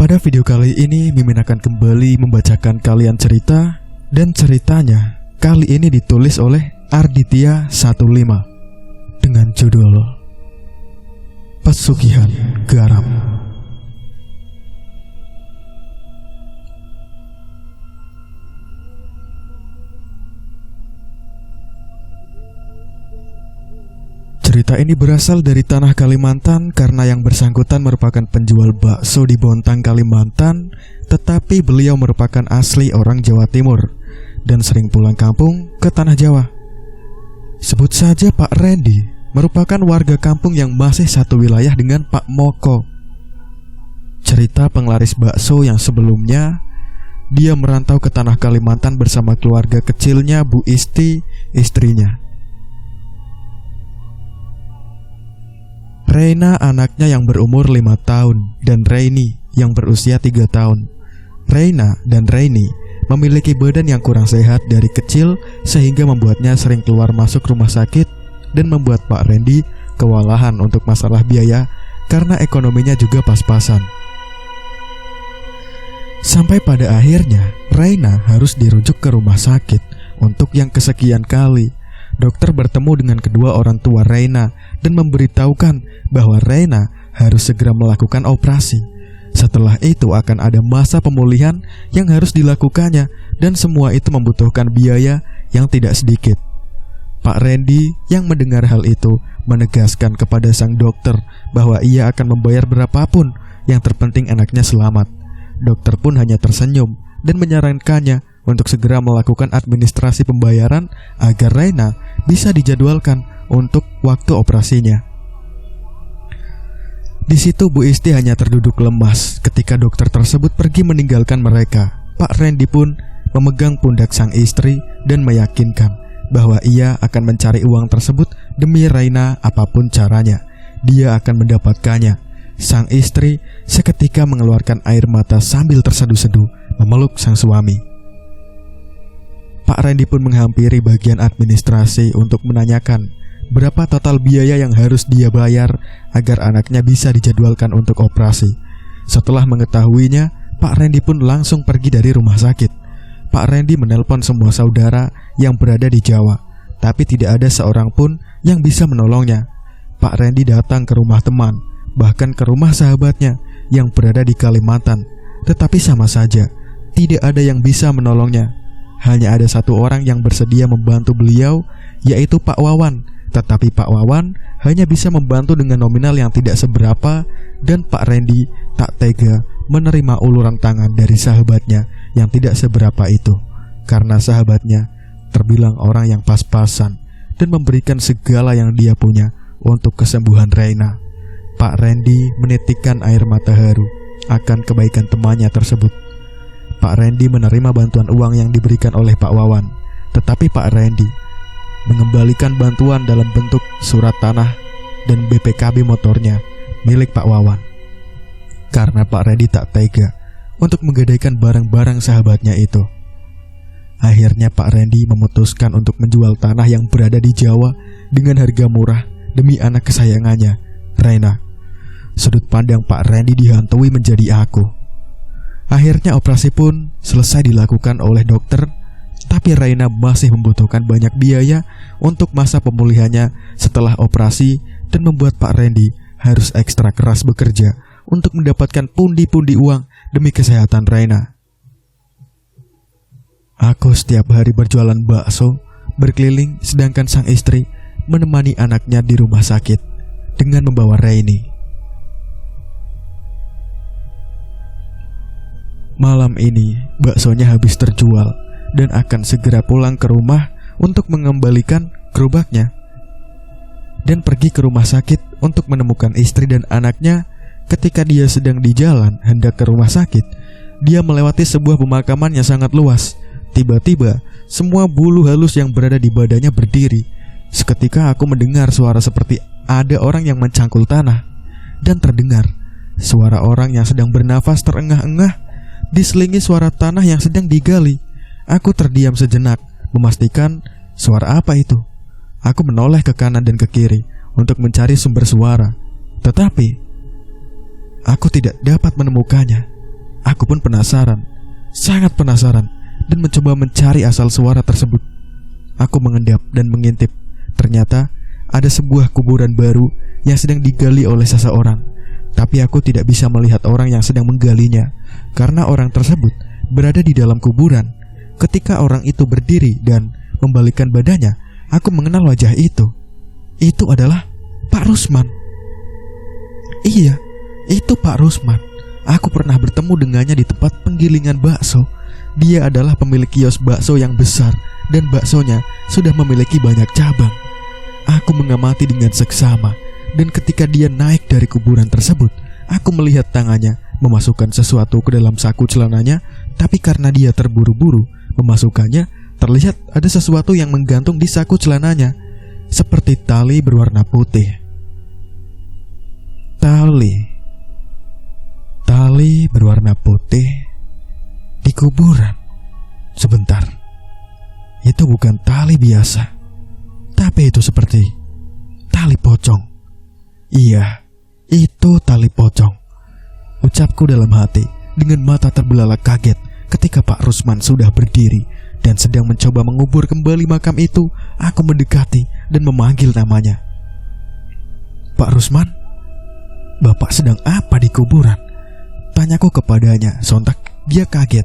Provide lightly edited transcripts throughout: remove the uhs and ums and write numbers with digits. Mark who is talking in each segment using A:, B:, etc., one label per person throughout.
A: Pada video kali ini Mimin akan kembali membacakan kalian cerita. Dan ceritanya kali ini ditulis oleh Arditya 15 dengan judul Pesugihan Garam. Cerita ini berasal dari tanah Kalimantan karena yang bersangkutan merupakan penjual bakso di Bontang, Kalimantan, tetapi beliau merupakan asli orang Jawa Timur dan sering pulang kampung ke tanah Jawa. Sebut saja Pak Randy, merupakan warga kampung yang masih satu wilayah dengan Pak Moko. Cerita penglaris bakso yang sebelumnya, dia merantau ke tanah Kalimantan bersama keluarga kecilnya Bu Isti, istrinya. Reina anaknya yang berumur 5 tahun dan Reini yang berusia 3 tahun. Reina dan Reini memiliki badan yang kurang sehat dari kecil sehingga membuatnya sering keluar masuk rumah sakit dan membuat Pak Randy kewalahan untuk masalah biaya karena ekonominya juga pas-pasan. Sampai pada akhirnya Reina harus dirujuk ke rumah sakit untuk yang kesekian kali. Dokter bertemu dengan kedua orang tua Reina dan memberitahukan bahwa Reina harus segera melakukan operasi. Setelah itu akan ada masa pemulihan yang harus dilakukannya dan semua itu membutuhkan biaya yang tidak sedikit. Pak Randy yang mendengar hal itu menegaskan kepada sang dokter bahwa ia akan membayar berapapun, yang terpenting anaknya selamat. Dokter pun hanya tersenyum dan menyarankannya untuk segera melakukan administrasi pembayaran agar Reina bisa dijadwalkan untuk waktu operasinya. Di situ Bu Isti hanya terduduk lemas ketika dokter tersebut pergi meninggalkan mereka. Pak Randy pun memegang pundak sang istri dan meyakinkan bahwa ia akan mencari uang tersebut demi Reina apapun caranya. Dia akan mendapatkannya. Sang istri seketika mengeluarkan air mata sambil terseduh-seduh memeluk sang suami. Pak Randy pun menghampiri bagian administrasi untuk menanyakan berapa total biaya yang harus dia bayar agar anaknya bisa dijadwalkan untuk operasi. Setelah mengetahuinya, Pak Randy pun langsung pergi dari rumah sakit. Pak Randy menelpon semua saudara yang berada di Jawa, tapi tidak ada seorang pun yang bisa menolongnya. Pak Randy datang ke rumah teman, bahkan ke rumah sahabatnya yang berada di Kalimantan, tetapi sama saja tidak ada yang bisa menolongnya. Hanya ada satu orang yang bersedia membantu beliau, yaitu Pak Wawan. Tetapi Pak Wawan hanya bisa membantu dengan nominal yang tidak seberapa, dan Pak Randy tak tega menerima uluran tangan dari sahabatnya yang tidak seberapa itu, karena sahabatnya terbilang orang yang pas-pasan dan memberikan segala yang dia punya untuk kesembuhan Reina. Pak Randy menitikkan air mata haru akan kebaikan temannya tersebut. Pak Randy menerima bantuan uang yang diberikan oleh Pak Wawan, tetapi Pak Randy mengembalikan bantuan dalam bentuk surat tanah dan BPKB motornya milik Pak Wawan. Karena Pak Randy tak tega untuk menggadaikan barang-barang sahabatnya itu. Akhirnya Pak Randy memutuskan untuk menjual tanah yang berada di Jawa dengan harga murah demi anak kesayangannya, Reina. Sudut pandang Pak Randy dihantui menjadi aku. Akhirnya operasi pun selesai dilakukan oleh dokter, tapi Reina masih membutuhkan banyak biaya untuk masa pemulihannya setelah operasi dan membuat Pak Randy harus ekstra keras bekerja untuk mendapatkan pundi-pundi uang demi kesehatan Reina. Aku setiap hari berjualan bakso, berkeliling, sedangkan sang istri menemani anaknya di rumah sakit dengan membawa Reini. Malam ini baksonya habis terjual dan akan segera pulang ke rumah untuk mengembalikan gerobaknya dan pergi ke rumah sakit untuk menemukan istri dan anaknya. Ketika dia sedang di jalan hendak ke rumah sakit, dia melewati sebuah pemakaman yang sangat luas. Tiba-tiba semua bulu halus yang berada di badannya berdiri. Seketika aku mendengar suara seperti ada orang yang mencangkul tanah, dan terdengar suara orang yang sedang bernafas terengah-engah diselingi suara tanah yang sedang digali. Aku terdiam sejenak, memastikan suara apa itu. Aku menoleh ke kanan dan ke kiri untuk mencari sumber suara, tetapi aku tidak dapat menemukannya. Aku pun penasaran, sangat penasaran, dan mencoba mencari asal suara tersebut. Aku mengendap dan mengintip. Ternyata ada sebuah kuburan baru yang sedang digali oleh seseorang. Tapi aku tidak bisa melihat orang yang sedang menggalinya, karena orang tersebut berada di dalam kuburan. Ketika orang itu berdiri dan membalikkan badannya, aku mengenal wajah itu. Itu adalah Pak Rusman. Iya, itu Pak Rusman. Aku pernah bertemu dengannya di tempat penggilingan bakso. Dia adalah pemilik kios bakso yang besar, dan baksonya sudah memiliki banyak cabang. Aku mengamati dengan seksama, dan ketika dia naik dari kuburan tersebut, aku melihat tangannya memasukkan sesuatu ke dalam saku celananya. Tapi karena dia terburu-buru memasukkannya, terlihat ada sesuatu yang menggantung di saku celananya, seperti tali berwarna putih. Tali berwarna putih di kuburan. Sebentar, itu bukan tali biasa, tapi itu seperti tali pocong. Iya, itu tali pocong, ucapku dalam hati dengan mata terbelalak kaget ketika Pak Rusman sudah berdiri dan sedang mencoba mengubur kembali makam itu. Aku mendekati dan memanggil namanya. Pak Rusman, Bapak sedang apa di kuburan? Tanyaku kepadanya. Sontak dia kaget.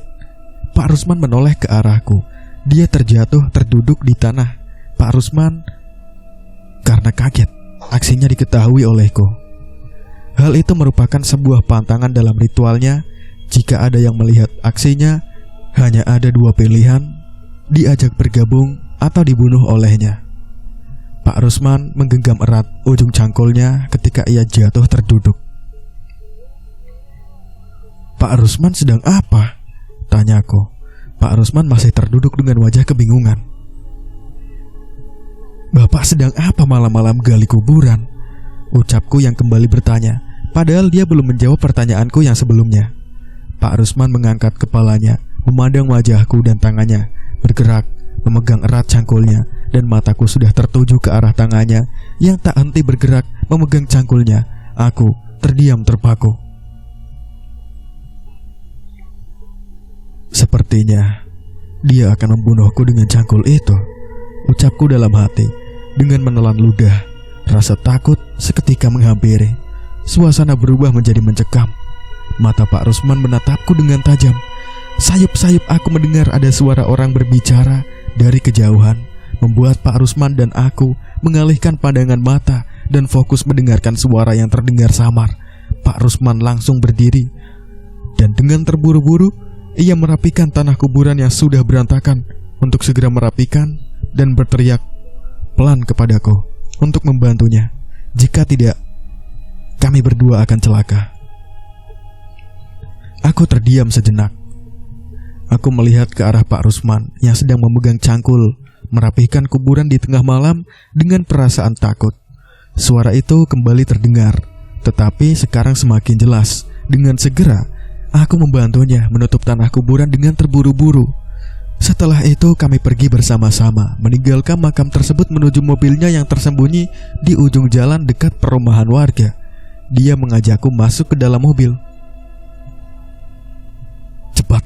A: Pak Rusman menoleh ke arahku. Dia terjatuh terduduk di tanah. Pak Rusman karena kaget, aksinya diketahui olehku. Hal itu merupakan sebuah pantangan dalam ritualnya. Jika ada yang melihat aksinya, hanya ada dua pilihan: diajak bergabung atau dibunuh olehnya. Pak Rusman menggenggam erat ujung cangkulnya ketika ia jatuh terduduk. Pak Rusman sedang apa? Tanyaku. Pak Rusman masih terduduk dengan wajah kebingungan. Bapak sedang apa malam-malam gali kuburan? Ucapku yang kembali bertanya, padahal dia belum menjawab pertanyaanku yang sebelumnya. Pak Rusman mengangkat kepalanya, memandang wajahku dan tangannya, bergerak, memegang erat cangkulnya, dan mataku sudah tertuju ke arah tangannya yang tak henti bergerak memegang cangkulnya. Aku terdiam terpaku. Sepertinya dia akan membunuhku dengan cangkul itu, ucapku dalam hati dengan menelan ludah. Rasa takut seketika menghampiri. Suasana berubah menjadi mencekam. Mata Pak Rusman menatapku dengan tajam. Sayup-sayup aku mendengar ada suara orang berbicara dari kejauhan, membuat Pak Rusman dan aku mengalihkan pandangan mata dan fokus mendengarkan suara yang terdengar samar. Pak Rusman langsung berdiri, dan dengan terburu-buru ia merapikan tanah kuburan yang sudah berantakan untuk segera merapikan dan berteriak pelan kepadaku untuk membantunya. Jika tidak, kami berdua akan celaka. Aku terdiam sejenak. Aku melihat ke arah Pak Rusman yang sedang memegang cangkul merapihkan kuburan di tengah malam dengan perasaan takut. Suara itu kembali terdengar, tetapi sekarang semakin jelas. Dengan segera aku membantunya menutup tanah kuburan dengan terburu-buru. Setelah itu kami pergi bersama-sama, meninggalkan makam tersebut menuju mobilnya yang tersembunyi di ujung jalan dekat perumahan warga. Dia mengajakku masuk ke dalam mobil. Cepat,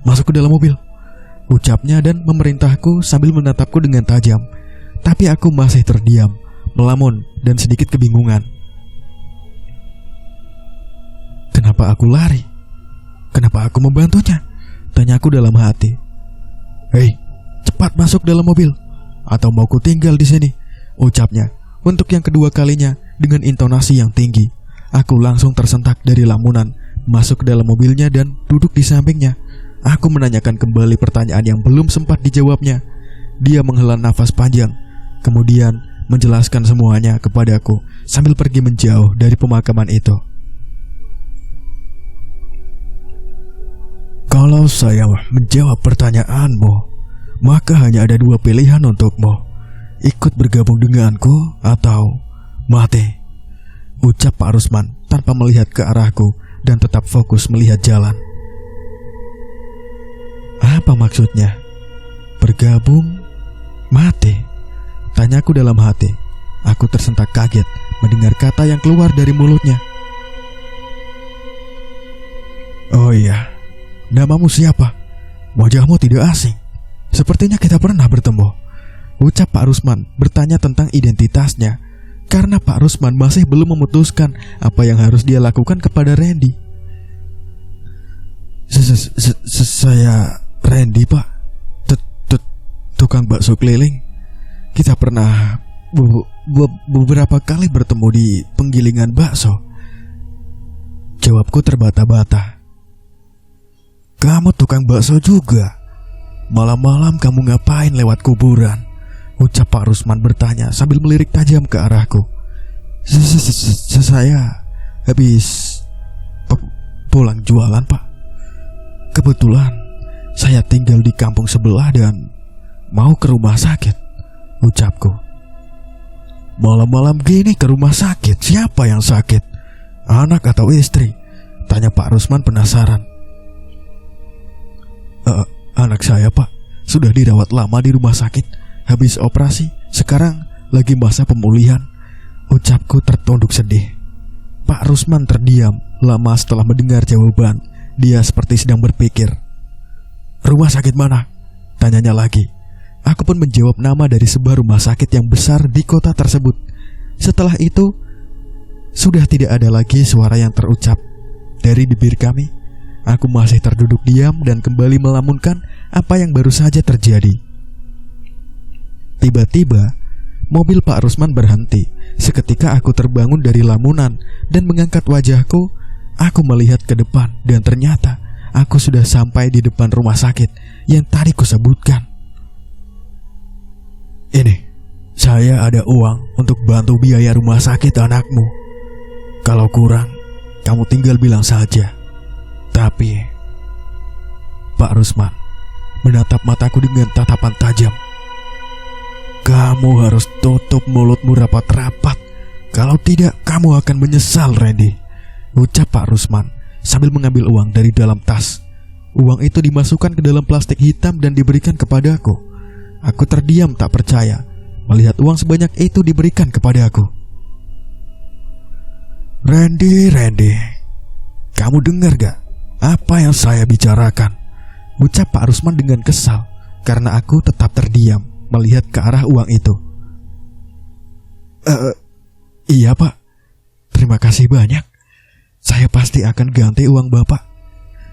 A: masuk ke dalam mobil, ucapnya dan memerintahku sambil menatapku dengan tajam. Tapi aku masih terdiam, melamun dan sedikit kebingungan. Kenapa aku lari? Kenapa aku membantunya? Tanyaku dalam hati. Hei, cepat masuk dalam mobil, atau mau ku tinggal di sini, ucapnya untuk yang kedua kalinya dengan intonasi yang tinggi. Aku langsung tersentak dari lamunan, masuk ke dalam mobilnya dan duduk di sampingnya. Aku menanyakan kembali pertanyaan yang belum sempat dijawabnya. Dia menghela nafas panjang, kemudian menjelaskan semuanya kepadaku sambil pergi menjauh dari pemakaman itu. Kalau saya menjawab pertanyaanmu, maka hanya ada dua pilihan untukmu: ikut bergabung denganku atau mati, ucap Pak Rusman tanpa melihat ke arahku dan tetap fokus melihat jalan. Apa maksudnya? Bergabung, mati? Tanyaku dalam hati. Aku tersentak kaget mendengar kata yang keluar dari mulutnya. Oh iya, namamu siapa? Wajahmu tidak asing. Sepertinya kita pernah bertemu, ucap Pak Rusman bertanya tentang identitasnya, karena Pak Rusman masih belum memutuskan apa yang harus dia lakukan kepada Randy. Saya Randy, Pak. Tukang bakso keliling. Kita pernah beberapa kali bertemu di penggilingan bakso. Jawabku terbata-bata. Kamu tukang bakso juga? Malam-malam kamu ngapain lewat kuburan? Ucap Pak Rusman bertanya sambil melirik tajam ke arahku. Saya habis pulang jualan, Pak. Kebetulan saya tinggal di kampung sebelah dan mau ke rumah sakit, ucapku. Malam-malam gini ke rumah sakit? Siapa yang sakit? Anak atau istri? Tanya Pak Rusman penasaran. Anak saya, Pak. Sudah dirawat lama di rumah sakit. Habis operasi, sekarang lagi masa pemulihan, ucapku tertunduk sedih. Pak Rusman terdiam lama setelah mendengar jawaban. Dia seperti sedang berpikir. Rumah sakit mana? Tanyanya lagi. Aku pun menjawab nama dari sebuah rumah sakit yang besar di kota tersebut. Setelah itu, sudah tidak ada lagi suara yang terucap dari bibir kami. Aku masih terduduk diam dan kembali melamunkan apa yang baru saja terjadi. Tiba-tiba, mobil Pak Rusman berhenti. Seketika aku terbangun dari lamunan dan mengangkat wajahku. Aku melihat ke depan dan ternyata aku sudah sampai di depan rumah sakit yang tadi kusebutkan. Ini, saya ada uang untuk bantu biaya rumah sakit anakmu. Kalau kurang, kamu tinggal bilang saja. Tapi Pak Rusman menatap mataku dengan tatapan tajam. Kamu harus tutup mulutmu rapat-rapat. Kalau tidak, kamu akan menyesal, Randy, ucap Pak Rusman sambil mengambil uang dari dalam tas. Uang itu dimasukkan ke dalam plastik hitam dan diberikan kepadaku. Aku terdiam tak percaya melihat uang sebanyak itu diberikan kepadaku. Randy, kamu dengar gak apa yang saya bicarakan? Ucap Pak Rusman dengan kesal karena aku tetap terdiam melihat ke arah uang itu. Iya, Pak. Terima kasih banyak. Saya pasti akan ganti uang Bapak.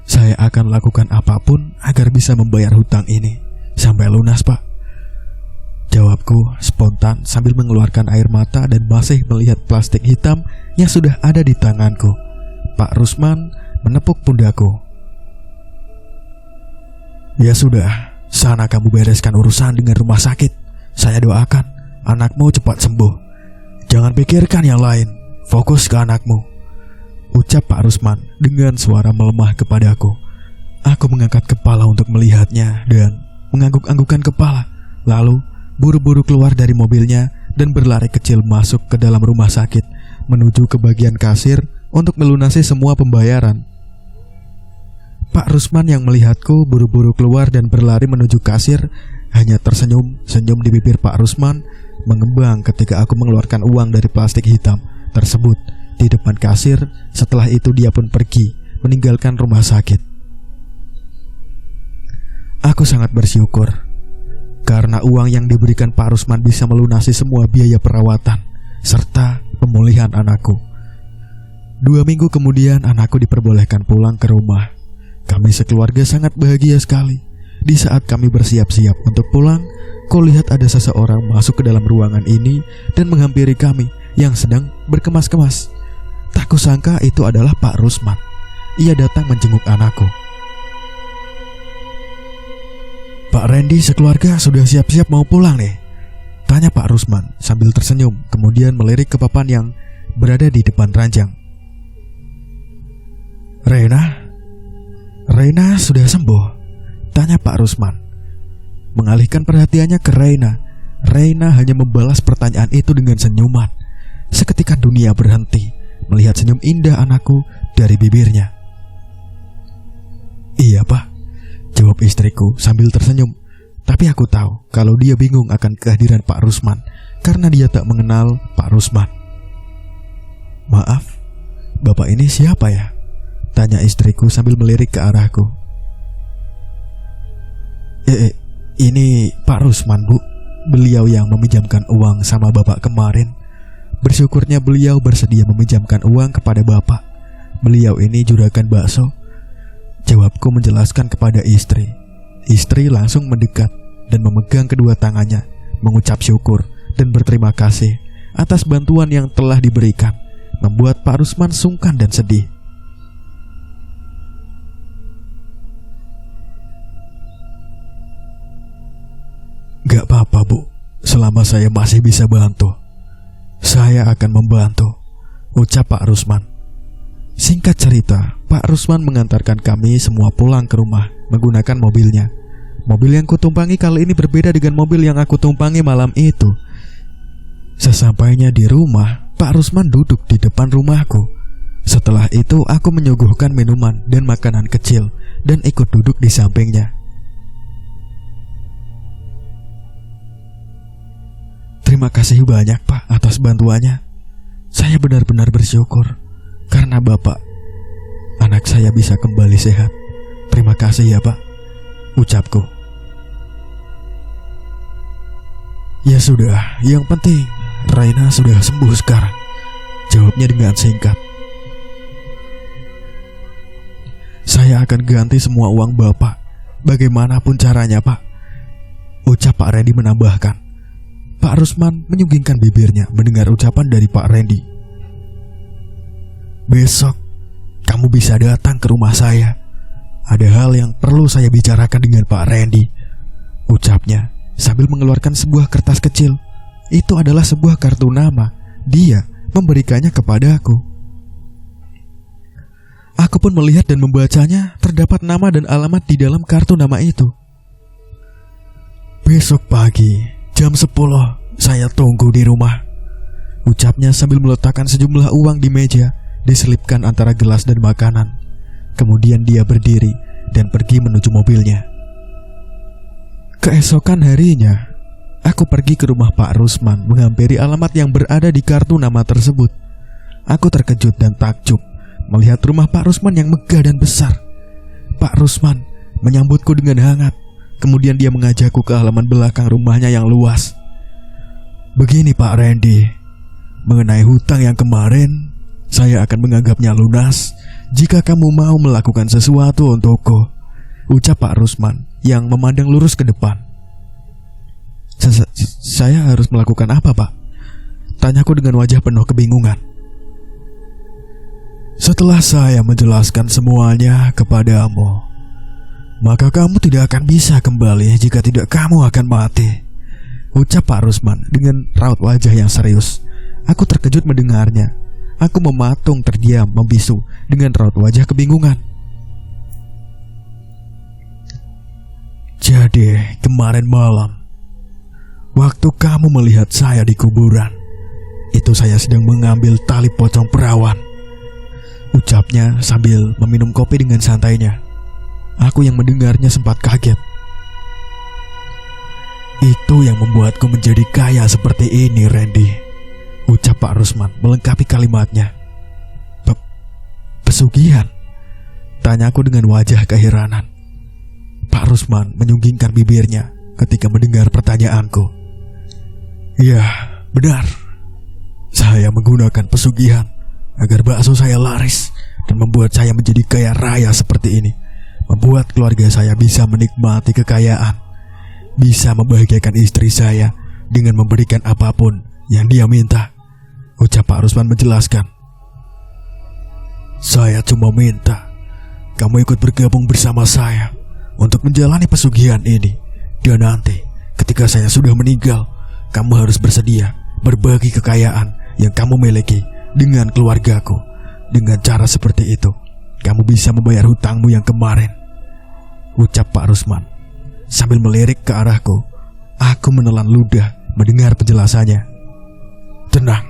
A: Saya akan lakukan apapun agar bisa membayar hutang ini sampai lunas, Pak. Jawabku spontan sambil mengeluarkan air mata dan masih melihat plastik hitam yang sudah ada di tanganku. Pak Rusman menepuk pundakku. Ya sudah, sana kamu bereskan urusan dengan rumah sakit. Saya doakan anakmu cepat sembuh. Jangan pikirkan yang lain, fokus ke anakmu, ucap Pak Rusman dengan suara melemah kepadaku. Aku mengangkat kepala untuk melihatnya dan mengangguk-anggukan kepala. Lalu buru-buru keluar dari mobilnya dan berlari kecil masuk ke dalam rumah sakit, menuju ke bagian kasir untuk melunasi semua pembayaran. Pak Rusman yang melihatku buru-buru keluar dan berlari menuju kasir hanya tersenyum-senyum di bibir Pak Rusman mengembang ketika aku mengeluarkan uang dari plastik hitam tersebut di depan kasir. Setelah itu dia pun pergi meninggalkan rumah sakit. Aku sangat bersyukur karena uang yang diberikan Pak Rusman bisa melunasi semua biaya perawatan serta pemulihan anakku. 2 minggu kemudian anakku diperbolehkan pulang ke rumah. Kami sekeluarga sangat bahagia sekali. Di saat kami bersiap-siap untuk pulang, kulihat ada seseorang masuk ke dalam ruangan ini dan menghampiri kami yang sedang berkemas-kemas. Tak kusangka itu adalah Pak Rusman. Ia datang menjenguk anakku. Pak Randy sekeluarga sudah siap-siap mau pulang nih, tanya Pak Rusman sambil tersenyum, kemudian melirik ke papan yang berada di depan ranjang. Reina sudah sembuh, tanya Pak Rusman. Mengalihkan perhatiannya ke Reina hanya membalas pertanyaan itu dengan senyuman. Seketika dunia berhenti melihat senyum indah anakku dari bibirnya. Iya, Pak, jawab istriku sambil tersenyum. Tapi aku tahu kalau dia bingung akan kehadiran Pak Rusman karena dia tak mengenal Pak Rusman. Maaf, Bapak ini siapa ya? Tanya istriku sambil melirik ke arahku. Ini Pak Rusman, Bu. Beliau yang meminjamkan uang sama Bapak kemarin. Bersyukurnya beliau bersedia meminjamkan uang kepada Bapak. Beliau ini juragan bakso. Jawabku menjelaskan kepada istri. Istri langsung mendekat dan memegang kedua tangannya, mengucap syukur dan berterima kasih atas bantuan yang telah diberikan, membuat Pak Rusman sungkan dan sedih. Gak apa-apa, Bu. Selama saya masih bisa bantu, saya akan membantu, ucap Pak Rusman. Singkat cerita, Pak Rusman mengantarkan kami semua pulang ke rumah menggunakan mobilnya. Mobil yang kutumpangi kali ini berbeda dengan mobil yang aku tumpangi malam itu. Sesampainya di rumah, Pak Rusman duduk di depan rumahku. Setelah itu aku menyuguhkan minuman dan makanan kecil dan ikut duduk di sampingnya. Terima kasih banyak, Pak, atas bantuannya. Saya benar-benar bersyukur karena Bapak, anak saya bisa kembali sehat. Terima kasih ya, Pak, ucapku. Ya sudah, yang penting Raina sudah sembuh sekarang, jawabnya dengan singkat. Saya akan ganti semua uang Bapak, bagaimanapun caranya, Pak, ucap Pak Randy menambahkan. Pak Rusman menyunggingkan bibirnya mendengar ucapan dari Pak Randy. Besok kamu bisa datang ke rumah saya. Ada hal yang perlu saya bicarakan dengan Pak Randy, ucapnya sambil mengeluarkan sebuah kertas kecil. Itu adalah sebuah kartu nama. Dia memberikannya kepadaku. Aku pun melihat dan membacanya. Terdapat nama dan alamat di dalam kartu nama itu. Besok pagi jam 10 saya tunggu di rumah, ucapnya sambil meletakkan sejumlah uang di meja, diselipkan antara gelas dan makanan. Kemudian dia berdiri dan pergi menuju mobilnya. Keesokan harinya, aku pergi ke rumah Pak Rusman menghampiri alamat yang berada di kartu nama tersebut. Aku terkejut dan takjub melihat rumah Pak Rusman yang megah dan besar. Pak Rusman menyambutku dengan hangat. Kemudian dia mengajakku ke halaman belakang rumahnya yang luas. Begini Pak Randy, mengenai hutang yang kemarin, saya akan menganggapnya lunas jika kamu mau melakukan sesuatu untukku, ucap Pak Rusman yang memandang lurus ke depan. Saya harus melakukan apa, Pak? Tanyaku dengan wajah penuh kebingungan. Setelah saya menjelaskan semuanya kepadamu, maka kamu tidak akan bisa kembali jika tidak kamu akan mati, ucap Pak Rusman dengan raut wajah yang serius. Aku terkejut mendengarnya. Aku mematung terdiam membisu dengan raut wajah kebingungan. Jadi kemarin malam, waktu kamu melihat saya di kuburan, itu saya sedang mengambil tali pocong perawan, ucapnya sambil meminum kopi dengan santainya. Aku yang mendengarnya sempat kaget. Itu yang membuatku menjadi kaya seperti ini, Randy, ucap Pak Rusman melengkapi kalimatnya. Pesugihan? Tanyaku dengan wajah keheranan. Pak Rusman menyunggingkan bibirnya ketika mendengar pertanyaanku. Ya, benar. Saya menggunakan pesugihan agar bakso saya laris dan membuat saya menjadi kaya raya seperti ini. Membuat keluarga saya bisa menikmati kekayaan, bisa membahagiakan istri saya dengan memberikan apapun yang dia minta, ucap Pak Rusman menjelaskan. Saya cuma minta kamu ikut bergabung bersama saya untuk menjalani pesugihan ini. Dan nanti ketika saya sudah meninggal, kamu harus bersedia berbagi kekayaan yang kamu miliki dengan keluargaku. Dengan cara seperti itu, kamu bisa membayar hutangmu yang kemarin, ucap Pak Rusman sambil melirik ke arahku. Aku menelan ludah mendengar penjelasannya. Tenang,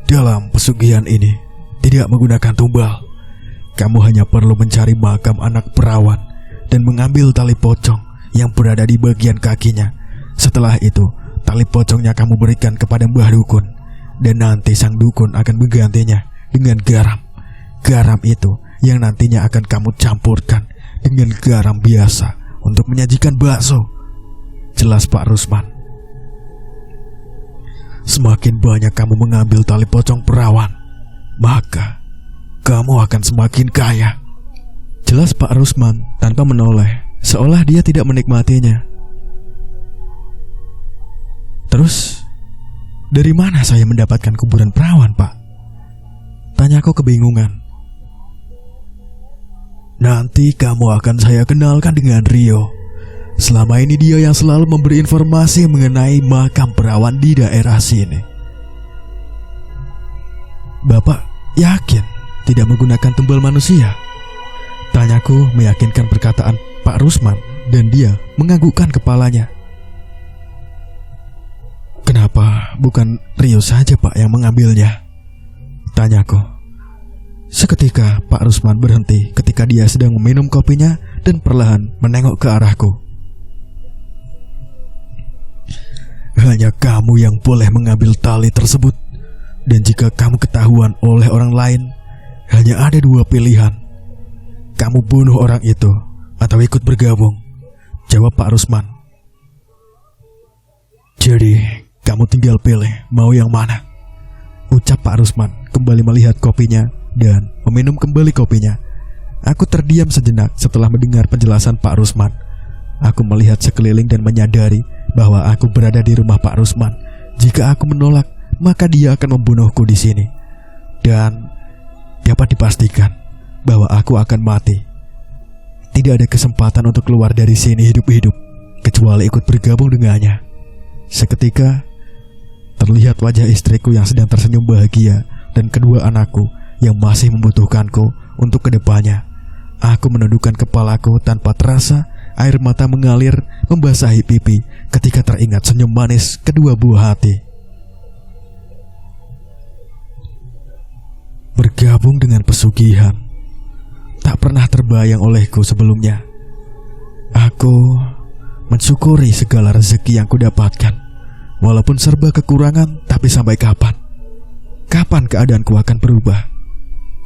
A: dalam pesugihan ini tidak menggunakan tumbal. Kamu hanya perlu mencari makam anak perawan dan mengambil tali pocong yang berada di bagian kakinya. Setelah itu, tali pocongnya kamu berikan kepada Mbah Dukun, dan nanti sang dukun akan menggantinya dengan garam. Garam itu yang nantinya akan kamu campurkan dengan garam biasa untuk menyajikan bakso. Jelas Pak Rusman. Semakin banyak kamu mengambil tali pocong perawan, maka kamu akan semakin kaya. Jelas Pak Rusman tanpa menoleh, seolah dia tidak menikmatinya. Terus, dari mana saya mendapatkan kuburan perawan, Pak? Tanyaku kebingungan. Nanti kamu akan saya kenalkan dengan Rio. Selama ini dia yang selalu memberi informasi mengenai makam perawan di daerah sini. Bapak yakin tidak menggunakan tumbal manusia? Tanyaku meyakinkan perkataan Pak Rusman dan dia menganggukkan kepalanya. Kenapa bukan Rio saja Pak yang mengambilnya? Tanyaku. Seketika Pak Rusman berhenti ketika dia sedang meminum kopinya dan perlahan menengok ke arahku. Hanya kamu yang boleh mengambil tali tersebut. Dan jika kamu ketahuan oleh orang lain, hanya ada dua pilihan. Kamu bunuh orang itu atau ikut bergabung, jawab Pak Rusman. Jadi, kamu tinggal pilih mau yang mana, ucap Pak Rusman kembali melihat kopinya dan meminum kembali kopinya. Aku terdiam sejenak setelah mendengar penjelasan Pak Rusman. Aku melihat sekeliling dan menyadari bahwa aku berada di rumah Pak Rusman. Jika aku menolak, maka dia akan membunuhku di sini. Dan dapat dipastikan bahwa aku akan mati. Tidak ada kesempatan untuk keluar dari sini hidup-hidup kecuali ikut bergabung dengannya. Seketika terlihat wajah istriku yang sedang tersenyum bahagia dan kedua anakku yang masih membutuhkanku untuk kedepannya. Aku menundukkan kepalaku tanpa terasa. Air mata mengalir membasahi pipi ketika teringat senyum manis kedua buah hati. Bergabung dengan pesugihan tak pernah terbayang olehku sebelumnya. Aku mensyukuri segala rezeki yang kudapatkan. Walaupun serba kekurangan, tapi sampai kapan? Kapan keadaanku akan berubah?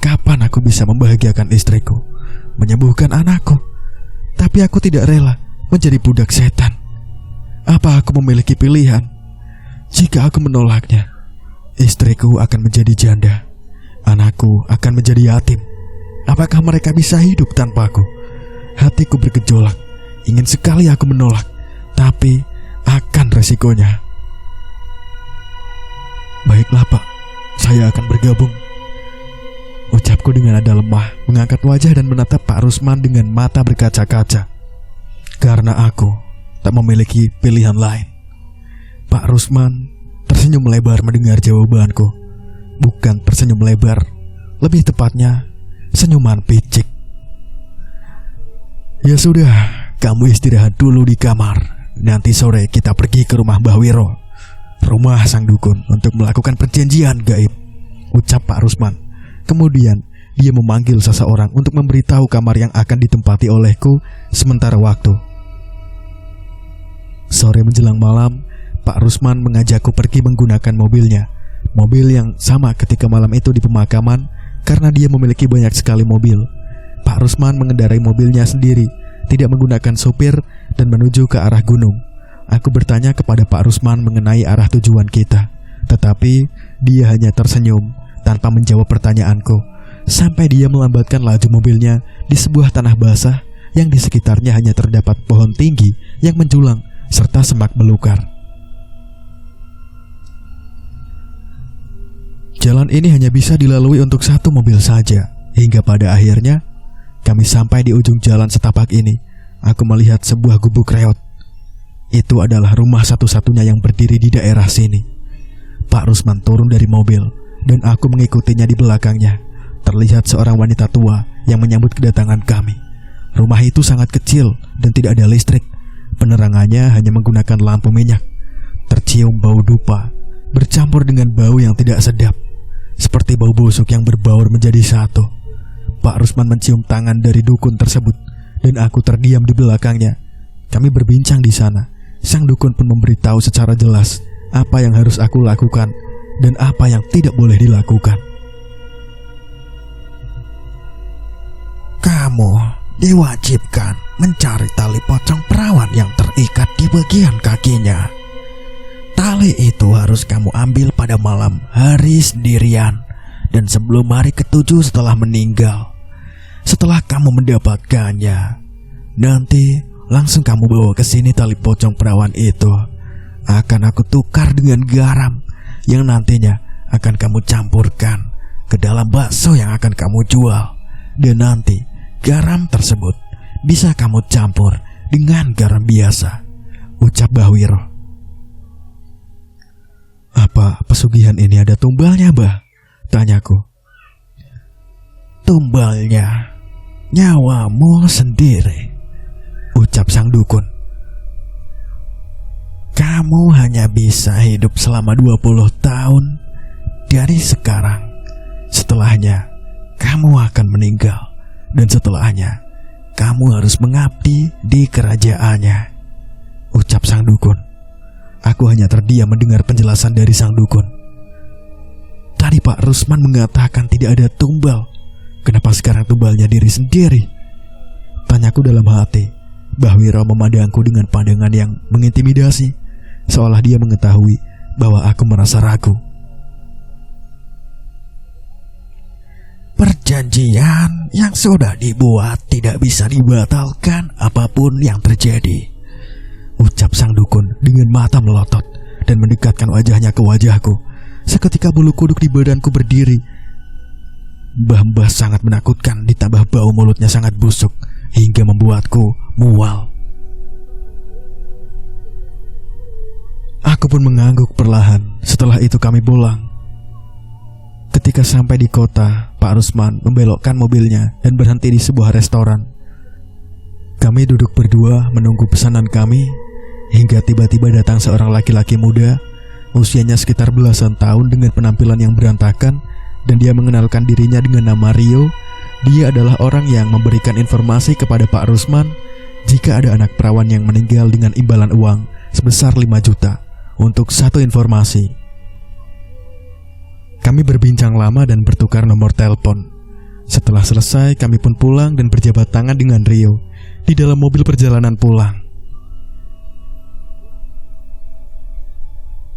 A: Kapan aku bisa membahagiakan istriku, menyembuhkan anakku? Tapi aku tidak rela menjadi budak setan. Apa aku memiliki pilihan? Jika aku menolaknya, istriku akan menjadi janda, anakku akan menjadi yatim. Apakah mereka bisa hidup tanpaku? Hatiku bergejolak. Ingin sekali aku menolak, tapi akan resikonya. Baiklah Pak, saya akan bergabung, ucapku dengan nada lemah, mengangkat wajah dan menatap Pak Rusman dengan mata berkaca-kaca. Karena aku tak memiliki pilihan lain. Pak Rusman tersenyum lebar mendengar jawabanku. Bukan tersenyum lebar, lebih tepatnya senyuman picik. Ya sudah, kamu istirahat dulu di kamar. Nanti sore kita pergi ke rumah Mbah Wiro, rumah sang dukun, untuk melakukan perjanjian gaib, ucap Pak Rusman. Kemudian dia memanggil seseorang untuk memberitahu kamar yang akan ditempati olehku sementara waktu. Sore menjelang malam, Pak Rusman mengajakku pergi menggunakan mobilnya. Mobil yang sama ketika malam itu di pemakaman, karena dia memiliki banyak sekali mobil. Pak Rusman mengendarai mobilnya sendiri, tidak menggunakan sopir, dan menuju ke arah gunung. Aku bertanya kepada Pak Rusman mengenai arah tujuan kita, tetapi dia hanya tersenyum tanpa menjawab pertanyaanku, sampai dia melambatkan laju mobilnya di sebuah tanah basah yang di sekitarnya hanya terdapat pohon tinggi yang menjulang serta semak belukar. Jalan ini hanya bisa dilalui untuk satu mobil saja, hingga pada akhirnya kami sampai di ujung jalan setapak ini. Aku melihat sebuah gubuk reot. Itu adalah rumah satu-satunya yang berdiri di daerah sini. Pak Rusman turun dari mobil dan aku mengikutinya di belakangnya. Terlihat seorang wanita tua yang menyambut kedatangan kami. Rumah itu sangat kecil dan tidak ada listrik. Penerangannya hanya menggunakan lampu minyak. Tercium bau dupa bercampur dengan bau yang tidak sedap, seperti bau busuk yang berbaur menjadi satu. Pak Rusman mencium tangan dari dukun tersebut dan aku terdiam di belakangnya. Kami berbincang di sana. Sang dukun pun memberitahu secara jelas apa yang harus aku lakukan dan apa yang tidak boleh dilakukan.
B: Kamu diwajibkan mencari tali pocong perawan yang terikat di bagian kakinya. Tali itu harus kamu ambil pada malam hari sendirian dan sebelum hari ke-7 setelah meninggal. Setelah kamu mendapatkannya, nanti langsung kamu bawa ke sini tali pocong perawan itu. Akan aku tukar dengan garam yang nantinya akan kamu campurkan ke dalam bakso yang akan kamu jual. Dan nanti garam tersebut bisa kamu campur dengan garam biasa, ucap Bahwiro.
A: Apa pesugihan ini ada tumbalnya, Bah? Tanyaku.
B: Tumbalnya nyawamu sendiri, ucap sang dukun. Kamu hanya bisa hidup selama 20 tahun dari sekarang. Setelahnya kamu akan meninggal, dan setelahnya kamu harus mengabdi di kerajaannya, ucap sang dukun. Aku hanya terdiam mendengar penjelasan dari sang dukun. Tadi Pak Rusman mengatakan tidak ada tumbal. Kenapa sekarang tumbalnya diri sendiri? Tanyaku dalam hati. Bahwiro memandangku dengan pandangan yang mengintimidasi, seolah dia mengetahui bahwa aku merasa ragu. Perjanjian yang sudah dibuat tidak bisa dibatalkan apapun yang terjadi, ucap sang dukun dengan mata melotot dan mendekatkan wajahnya ke wajahku. Seketika bulu kuduk di badanku berdiri. Mbah-mbah sangat menakutkan, ditambah bau mulutnya sangat busuk hingga membuatku mual. Aku pun mengangguk perlahan. Setelah itu kami pulang. Ketika sampai di kota, Pak Rusman membelokkan mobilnya dan berhenti di sebuah restoran. Kami duduk berdua menunggu pesanan kami, hingga tiba-tiba datang seorang laki-laki muda, usianya sekitar belasan tahun dengan penampilan yang berantakan, dan dia mengenalkan dirinya dengan nama Rio. Dia adalah orang yang memberikan informasi kepada Pak Rusman jika ada anak perawan yang meninggal dengan imbalan uang sebesar 5 juta untuk satu informasi. Kami berbincang lama dan bertukar nomor telepon. Setelah selesai, kami pun pulang dan berjabat tangan dengan Rio di dalam mobil perjalanan pulang.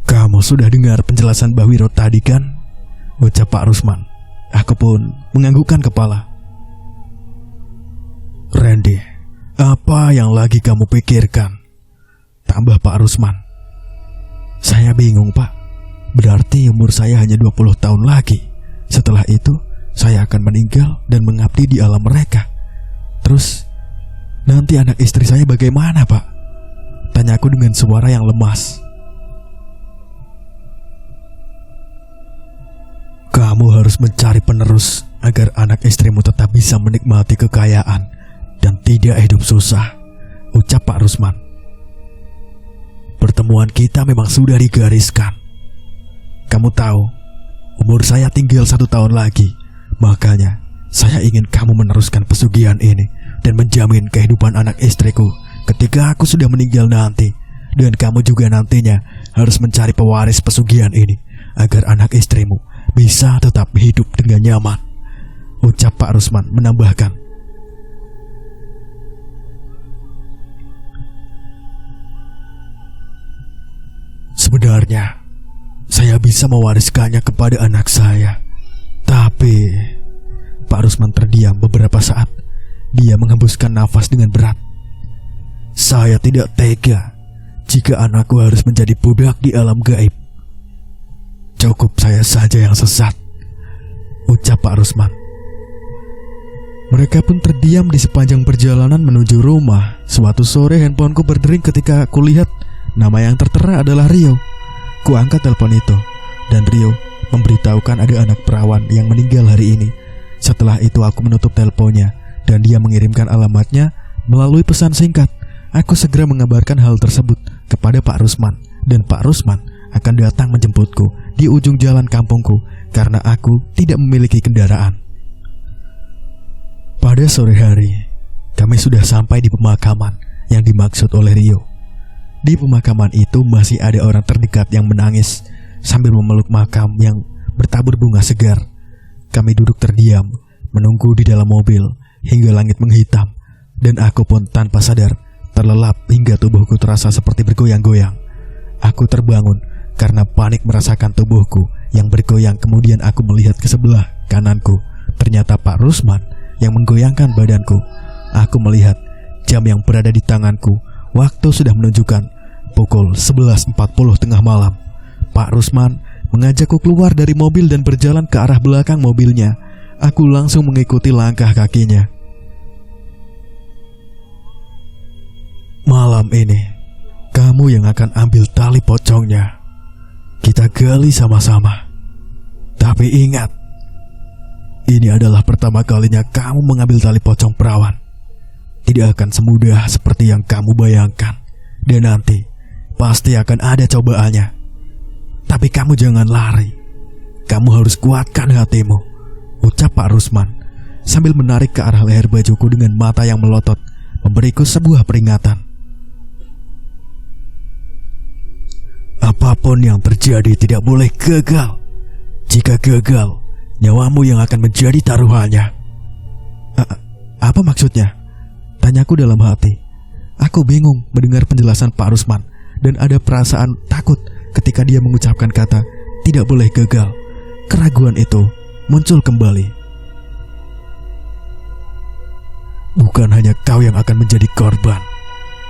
B: Kamu sudah dengar penjelasan Bahwiro tadi kan? Ucap Pak Rusman. Aku pun menganggukkan kepala. Randy, apa yang lagi kamu pikirkan? Tambah Pak Rusman. Saya bingung, Pak. Berarti umur saya hanya 20 tahun lagi. Setelah itu saya akan meninggal dan mengabdi di alam mereka. Terus nanti anak istri saya bagaimana, Pak? Tanyaku dengan suara yang lemas. Kamu harus mencari penerus agar anak istrimu tetap bisa menikmati kekayaan dan tidak hidup susah, ucap Pak Rusman. Pertemuan kita memang sudah digariskan. Kamu tahu, umur saya tinggal 1 tahun lagi. Makanya saya ingin kamu meneruskan pesugihan ini dan menjamin kehidupan anak istriku ketika aku sudah meninggal nanti. Dan kamu juga nantinya harus mencari pewaris pesugihan ini agar anak istrimu bisa tetap hidup dengan nyaman, ucap Pak Rusman menambahkan. Sebenarnya saya bisa mewariskannya kepada anak saya, tapi Pak Rusman terdiam beberapa saat. Dia menghembuskan nafas dengan berat. Saya tidak tega jika anakku harus menjadi budak di alam gaib. Cukup saya saja yang sesat, ucap Pak Rusman. Mereka pun terdiam di sepanjang perjalanan menuju rumah. Suatu sore handphoneku berdering ketika aku lihat nama yang tertera adalah Rio. Ku angkat telepon itu, dan Rio memberitahukan ada anak perawan yang meninggal hari ini. Setelah itu aku menutup teleponnya, dan dia mengirimkan alamatnya melalui pesan singkat. Aku segera mengabarkan hal tersebut kepada Pak Rusman, dan Pak Rusman akan datang menjemputku di ujung jalan kampungku karena aku tidak memiliki kendaraan. Pada sore hari, kami sudah sampai di pemakaman yang dimaksud oleh Rio. Di pemakaman itu masih ada orang terdekat yang menangis sambil memeluk makam yang bertabur bunga segar. Kami duduk terdiam menunggu di dalam mobil
A: hingga langit menghitam, dan aku pun tanpa sadar terlelap hingga tubuhku terasa seperti bergoyang-goyang. Aku terbangun karena panik merasakan tubuhku yang bergoyang. Kemudian aku melihat ke sebelah kananku. Ternyata Pak Rusman yang menggoyangkan badanku. Aku melihat jam yang berada di tanganku. Waktu sudah menunjukkan pukul 11.40 tengah malam. Pak Rusman mengajakku keluar dari mobil dan berjalan ke arah belakang mobilnya. Aku langsung mengikuti langkah kakinya. Malam ini kamu yang akan ambil tali pocongnya. Kita gali sama-sama. Tapi ingat, ini adalah pertama kalinya kamu mengambil tali pocong perawan. Tidak akan semudah seperti yang kamu bayangkan. Dan nanti pasti akan ada cobaannya. Tapi kamu jangan lari. Kamu harus kuatkan hatimu, ucap Pak Rusman sambil menarik ke arah leher bajuku dengan mata yang melotot, memberiku sebuah peringatan. Apapun yang terjadi tidak boleh gagal. Jika gagal, nyawamu yang akan menjadi taruhannya. Apa maksudnya? Tanyaku dalam hati. Aku bingung mendengar penjelasan Pak Rusman dan ada perasaan takut ketika dia mengucapkan kata tidak boleh gagal. Keraguan itu muncul kembali. Bukan hanya kau yang akan menjadi korban,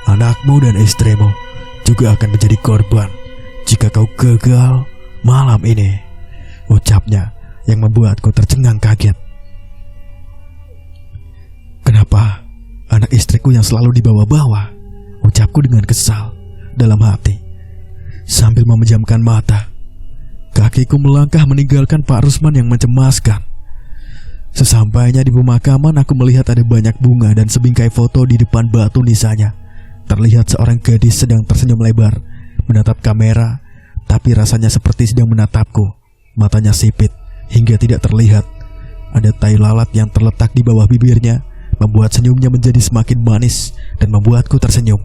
A: anakmu dan istrimu juga akan menjadi korban jika kau gagal malam ini, ucapnya yang membuatku tercengang kaget. Kenapa anak istriku yang selalu dibawa-bawa? Ucapku dengan kesal dalam hati. Sambil memejamkan mata, kakiku melangkah meninggalkan Pak Rusman yang mencemaskan. Sesampainya di pemakaman, aku melihat ada banyak bunga dan sebingkai foto di depan batu nisannya. Terlihat seorang gadis sedang tersenyum lebar menatap kamera, tapi rasanya seperti sedang menatapku. Matanya sipit hingga tidak terlihat. Ada tai lalat yang terletak di bawah bibirnya, membuat senyumnya menjadi semakin manis dan membuatku tersenyum.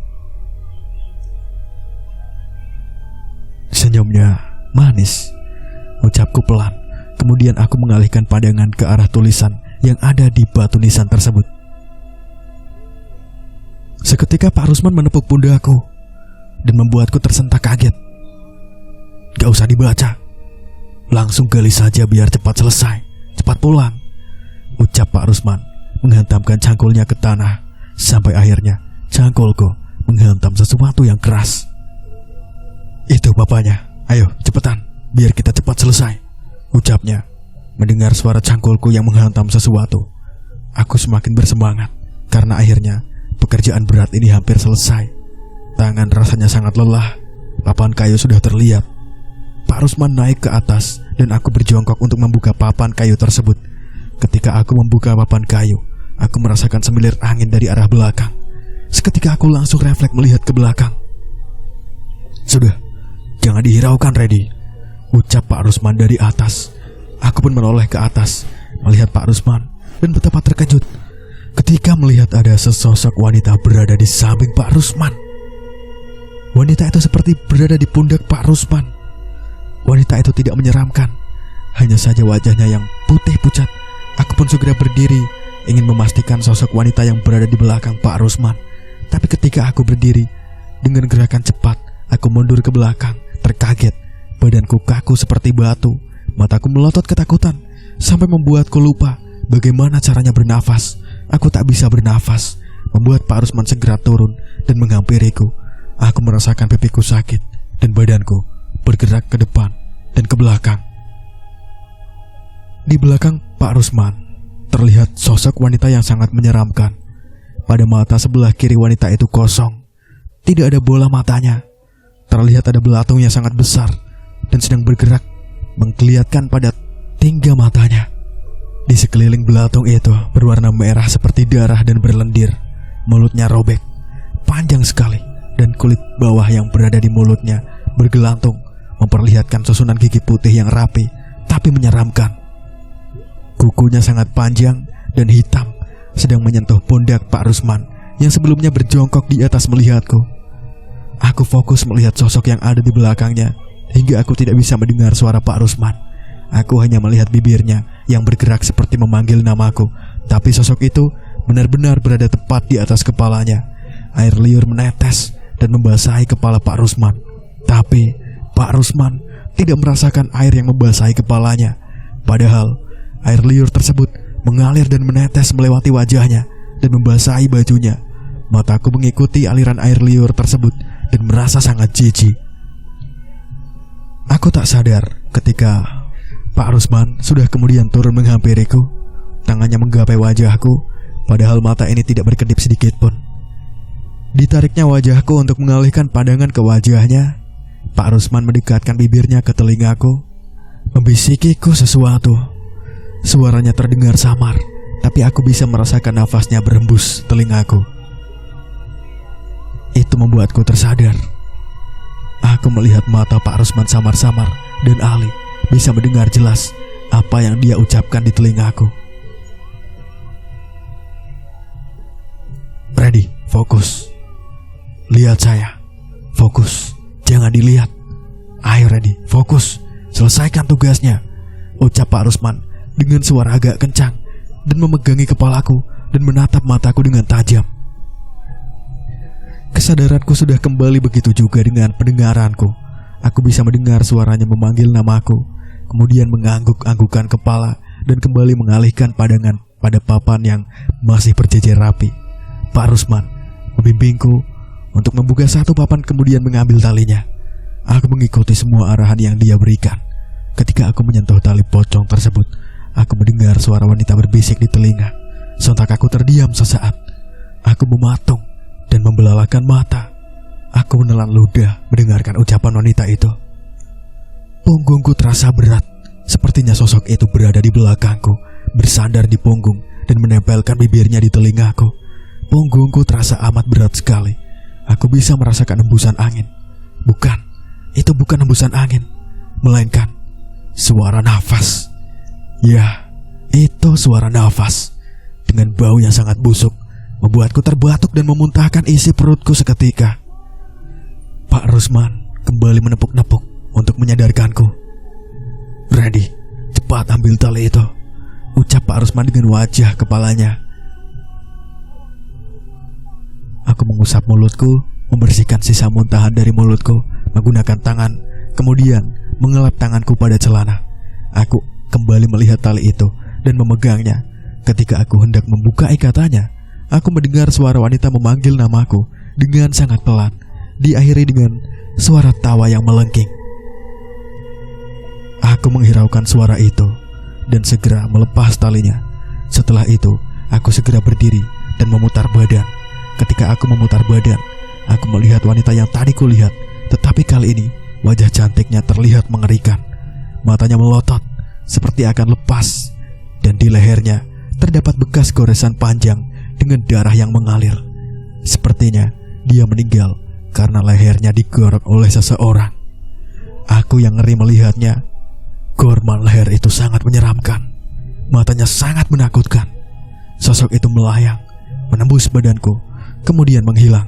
A: Senyumnya manis, ucapku pelan. Kemudian aku mengalihkan pandangan ke arah tulisan yang ada di batu nisan tersebut. Seketika Pak Rusman menepuk pundakku dan membuatku tersentak kaget. Gak usah dibaca, langsung gali saja biar cepat selesai, cepat pulang, ucap Pak Rusman menghantamkan cangkulnya ke tanah. Sampai akhirnya cangkulku menghantam sesuatu yang keras. Itu bapaknya, ayo cepetan biar kita cepat selesai, ucapnya. Mendengar suara cangkulku yang menghantam sesuatu, aku semakin bersemangat karena akhirnya pekerjaan berat ini hampir selesai. Tangan rasanya sangat lelah. Papan kayu sudah terlihat. Pak Rusman naik ke atas dan aku berjongkok untuk membuka papan kayu tersebut. Ketika aku membuka papan kayu, aku merasakan semilir angin dari arah belakang. Seketika aku langsung refleks melihat ke belakang. Sudah, jangan dihiraukan, Reddy, ucap Pak Rusman dari atas. Aku pun menoleh ke atas, melihat Pak Rusman, dan betapa terkejut ketika melihat ada sesosok wanita berada di samping Pak Rusman. Wanita itu seperti berada di pundak Pak Rusman. Wanita itu tidak menyeramkan, hanya saja wajahnya yang putih pucat. Aku pun segera berdiri, ingin memastikan sosok wanita yang berada di belakang Pak Rusman. Tapi ketika aku berdiri, dengan gerakan cepat, aku mundur ke belakang, terkaget. Badanku kaku seperti batu, mataku melotot ketakutan, sampai membuatku lupa bagaimana caranya bernafas. Aku tak bisa bernafas, membuat Pak Rusman segera turun dan menghampiriku. Aku merasakan pipiku sakit dan badanku bergerak ke depan dan ke belakang. Di belakang Pak Rusman terlihat sosok wanita yang sangat menyeramkan. Pada mata sebelah kiri wanita itu kosong, tidak ada bola matanya. Terlihat ada belatung yang sangat besar dan sedang bergerak, menggeliatkan pada tingga matanya. Di sekeliling belatung itu berwarna merah seperti darah dan berlendir. Mulutnya robek, panjang sekali, dan kulit bawah yang berada di mulutnya bergelantung, memperlihatkan susunan gigi putih yang rapi tapi menyeramkan. Kukunya sangat panjang dan hitam, sedang menyentuh pundak Pak Rusman yang sebelumnya berjongkok di atas melihatku. Aku fokus melihat sosok yang ada di belakangnya hingga aku tidak bisa mendengar suara Pak Rusman. Aku hanya melihat bibirnya yang bergerak seperti memanggil namaku, tapi sosok itu benar-benar berada tepat di atas kepalanya. Air liur menetes dan membasahi kepala Pak Rusman. Tapi Pak Rusman tidak merasakan air yang membasahi kepalanya. Padahal air liur tersebut mengalir dan menetes melewati wajahnya dan membasahi bajunya. Mataku mengikuti aliran air liur tersebut dan merasa sangat jijik. Aku tak sadar ketika Pak Rusman sudah kemudian turun menghampiriku. Tangannya menggapai wajahku, padahal mata ini tidak berkedip sedikit pun. Ditariknya wajahku untuk mengalihkan pandangan ke wajahnya. Pak Rusman mendekatkan bibirnya ke telingaku, membisikiku sesuatu. Suaranya terdengar samar, tapi aku bisa merasakan nafasnya berembus telingaku. Itu membuatku tersadar. Aku melihat mata Pak Rusman samar-samar dan Ali bisa mendengar jelas apa yang dia ucapkan di telingaku. Ready, fokus. Lihat saya, fokus. Jangan dilihat. Ayo ready, fokus. Selesaikan tugasnya, ucap Pak Rusman dengan suara agak kencang dan memegangi kepalaku dan menatap mataku dengan tajam. Kesadaranku sudah kembali, begitu juga dengan pendengaranku. Aku bisa mendengar suaranya memanggil namaku, kemudian mengangguk-anggukkan kepala dan kembali mengalihkan pandangan pada papan yang masih berjejer rapi. Pak Rusman membimbingku untuk membuka satu papan kemudian mengambil talinya. Aku mengikuti semua arahan yang dia berikan. Ketika aku menyentuh tali pocong tersebut, aku mendengar suara wanita berbisik di telinga. Sontak aku terdiam sesaat. Aku mematung dan membelalakan mata. Aku menelan ludah mendengarkan ucapan wanita itu. Punggungku terasa berat. Sepertinya sosok itu berada di belakangku, bersandar di punggung dan menempelkan bibirnya di telingaku. Punggungku terasa amat berat sekali. Aku bisa merasakan hembusan angin. Bukan, itu bukan hembusan angin, melainkan suara nafas. Ya, itu suara nafas. Dengan bau yang sangat busuk, membuatku terbatuk dan memuntahkan isi perutku seketika. Pak Rusman kembali menepuk-nepuk untuk menyadarkanku. Ready, cepat ambil tali itu, ucap Pak Rusman dengan wajah kepalanya. Aku mengusap mulutku, membersihkan sisa muntahan dari mulutku menggunakan tangan, kemudian mengelap tanganku pada celana. Aku kembali melihat tali itu dan memegangnya. Ketika aku hendak membuka ikatannya, aku mendengar suara wanita memanggil namaku dengan sangat pelan, diakhiri dengan suara tawa yang melengking. Aku menghiraukan suara itu dan segera melepas talinya. Setelah itu, aku segera berdiri dan memutar badan. Ketika aku memutar badan, aku melihat wanita yang tadi kulihat, tetapi kali ini wajah cantiknya terlihat mengerikan. Matanya melotot seperti akan lepas, dan di lehernya terdapat bekas goresan panjang dengan darah yang mengalir. Sepertinya dia meninggal karena lehernya digorok oleh seseorang. Aku yang ngeri melihatnya. Gorman leher itu sangat menyeramkan. Matanya sangat menakutkan. Sosok itu melayang, menembus badanku, kemudian menghilang.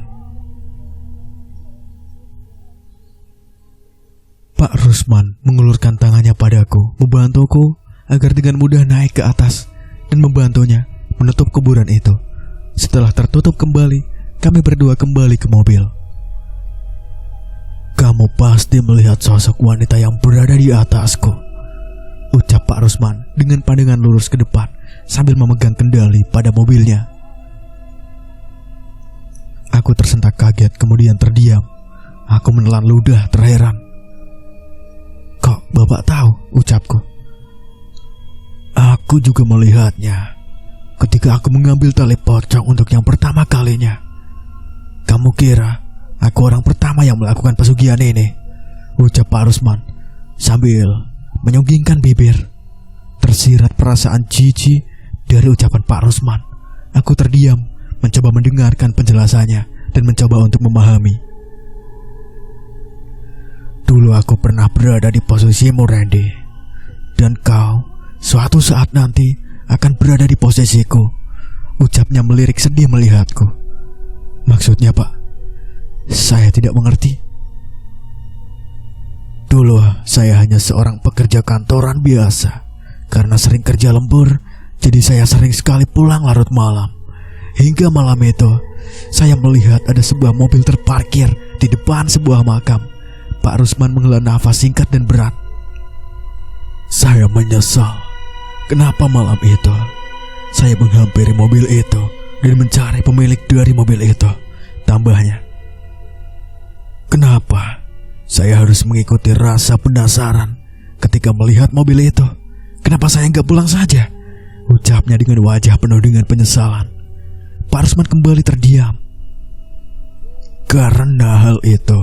A: Pak Rusman mengulurkan tangannya padaku, membantuku agar dengan mudah naik ke atas dan membantunya menutup kuburan itu. Setelah tertutup kembali, kami berdua kembali ke mobil. Kamu pasti melihat sosok wanita yang berada di atasku, ucap Pak Rusman dengan pandangan lurus ke depan sambil memegang kendali pada mobilnya. Aku tersentak kaget kemudian terdiam. Aku menelan ludah terheran. Kok Bapak tahu, ucapku. Aku juga melihatnya ketika aku mengambil tali pocong untuk yang pertama kalinya. Kamu kira aku orang pertama yang melakukan pesugihan ini, ucap Pak Rusman sambil menyunggingkan bibir. Tersirat perasaan jijik dari ucapan Pak Rusman. Aku terdiam, mencoba mendengarkan penjelasannya dan mencoba untuk memahami. Dulu aku pernah berada di posisimu, Randy, dan kau suatu saat nanti akan berada di posisiku, ucapnya melirik sedih melihatku. Maksudnya, Pak? Saya tidak mengerti. Dulu saya hanya seorang pekerja kantoran biasa. Karena sering kerja lembur, jadi saya sering sekali pulang larut malam.
B: Hingga malam itu, saya melihat ada sebuah mobil terparkir di depan sebuah makam. Pak Rusman menghela nafas singkat dan berat. Saya menyesal. Kenapa malam itu saya menghampiri mobil itu dan mencari pemilik dari mobil itu. Tambahnya, kenapa saya harus mengikuti rasa penasaran ketika melihat mobil itu? Kenapa saya nggak pulang saja? Ucapnya dengan wajah penuh dengan penyesalan. Pak Rusman kembali terdiam. Karena hal itu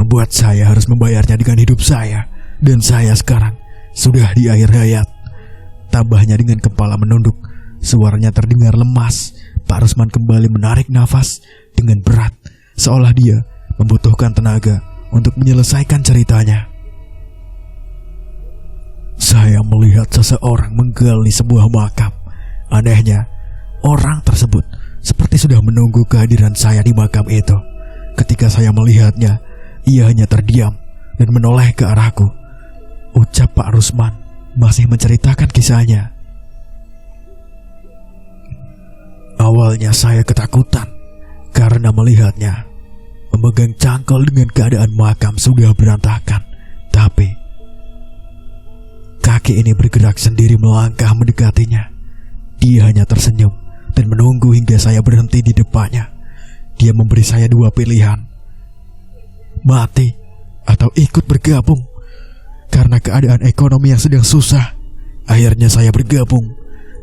B: membuat saya harus membayarnya dengan hidup saya. Dan saya sekarang sudah di akhir hayat. Tambahnya dengan kepala menunduk. Suaranya terdengar lemas. Pak Rusman kembali menarik nafas dengan berat, seolah dia membutuhkan tenaga untuk menyelesaikan ceritanya. Saya melihat seseorang menggali sebuah makam. Anehnya, orang tersebut seperti sudah menunggu kehadiran saya di makam itu. Ketika saya melihatnya, ia hanya terdiam dan menoleh ke arahku. Ucap Pak Rusman masih menceritakan kisahnya. Awalnya saya ketakutan karena melihatnya memegang cangkul dengan keadaan makam sudah berantakan. Tapi kaki ini bergerak sendiri melangkah mendekatinya. Dia hanya tersenyum dan menunggu hingga saya berhenti di depannya. Dia memberi saya dua pilihan, mati atau ikut bergabung. Karena keadaan ekonomi yang sedang susah, akhirnya saya bergabung.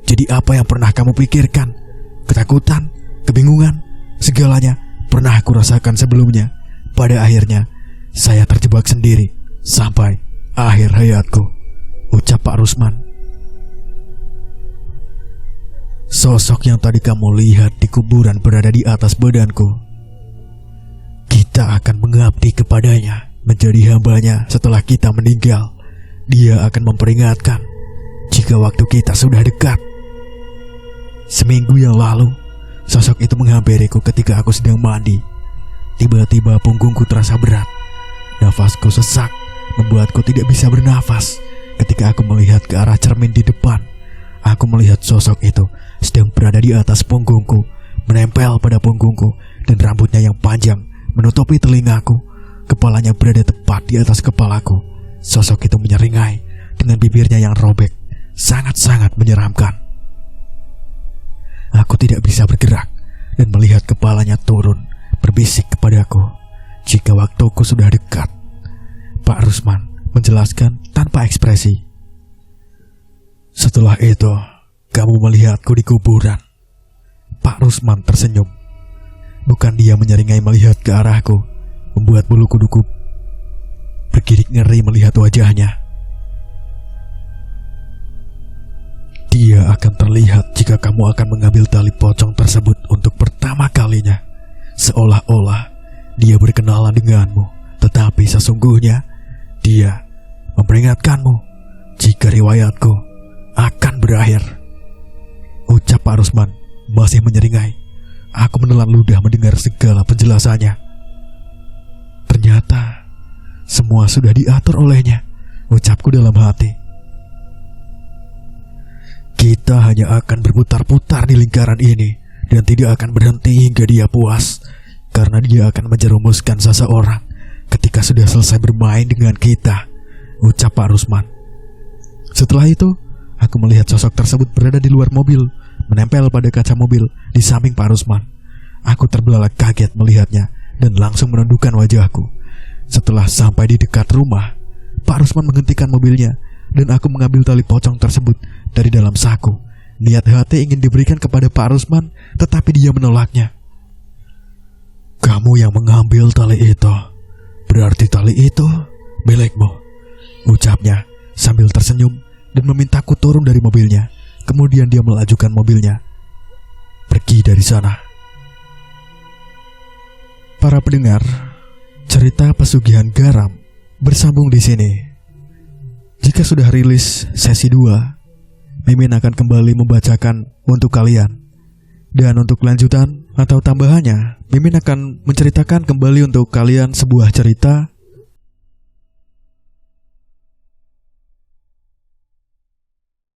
B: Jadi apa yang pernah kamu pikirkan? Ketakutan, kebingungan, segalanya pernah aku rasakan sebelumnya. Pada akhirnya saya terjebak sendiri sampai akhir hayatku. Ucap Pak Rusman. Sosok yang tadi kamu lihat di kuburan berada di atas badanku. Kita akan mengabdi kepadanya, menjadi hambanya setelah kita meninggal. Dia akan memperingatkan jika waktu kita sudah dekat. Seminggu yang lalu, sosok itu menghampiriku ketika aku sedang mandi. Tiba-tiba punggungku terasa berat. Nafasku sesak, membuatku tidak bisa bernafas. Ketika aku melihat ke arah cermin di depan, aku melihat sosok itu sedang berada di atas punggungku, menempel pada punggungku, dan rambutnya yang panjang menutupi telingaku. Kepalanya berada tepat di atas kepalaku. Sosok itu menyeringai dengan bibirnya yang robek, sangat-sangat menyeramkan. Aku tidak bisa bergerak dan melihat kepalanya turun, berbisik kepadaku jika waktuku sudah dekat. Pak Rusman menjelaskan tanpa ekspresi. Setelah itu, kamu melihatku di kuburan. Pak Rusman tersenyum. Bukan dia menyeringai melihat ke arahku, membuat bulu kuduku bergidik ngeri melihat wajahnya. Dia akan terlihat jika kamu akan mengambil tali pocong tersebut untuk pertama kalinya. Seolah-olah dia berkenalan denganmu, tetapi sesungguhnya dia memperingatkanmu jika riwayatku akan berakhir. Ucap Pak Rusman masih menyeringai. Aku menelan ludah mendengar segala penjelasannya. Ternyata semua sudah diatur olehnya, ucapku dalam hati. Kita hanya akan berputar-putar di lingkaran ini dan tidak akan berhenti hingga dia puas, karena dia akan menjerumuskan seseorang ketika sudah selesai bermain dengan kita, ucap Pak Rusman. Setelah itu, aku melihat sosok tersebut berada di luar mobil, menempel pada kaca mobil di samping Pak Rusman. Aku terbelalak kaget melihatnya dan langsung menundukkan wajahku. Setelah sampai di dekat rumah, Pak Rusman menghentikan mobilnya dan aku mengambil tali pocong tersebut dari dalam saku. Niat hati ingin diberikan kepada Pak Rusman, tetapi dia menolaknya. Kamu yang mengambil tali itu, berarti tali itu milikmu, ucapnya sambil tersenyum dan memintaku turun dari mobilnya. Kemudian dia melajukan mobilnya pergi dari sana. Para pendengar, cerita pesugihan garam bersambung di sini. Jika sudah rilis sesi 2, Mimin akan kembali membacakan untuk kalian. Dan untuk lanjutan atau tambahannya, Mimin akan menceritakan kembali untuk kalian sebuah cerita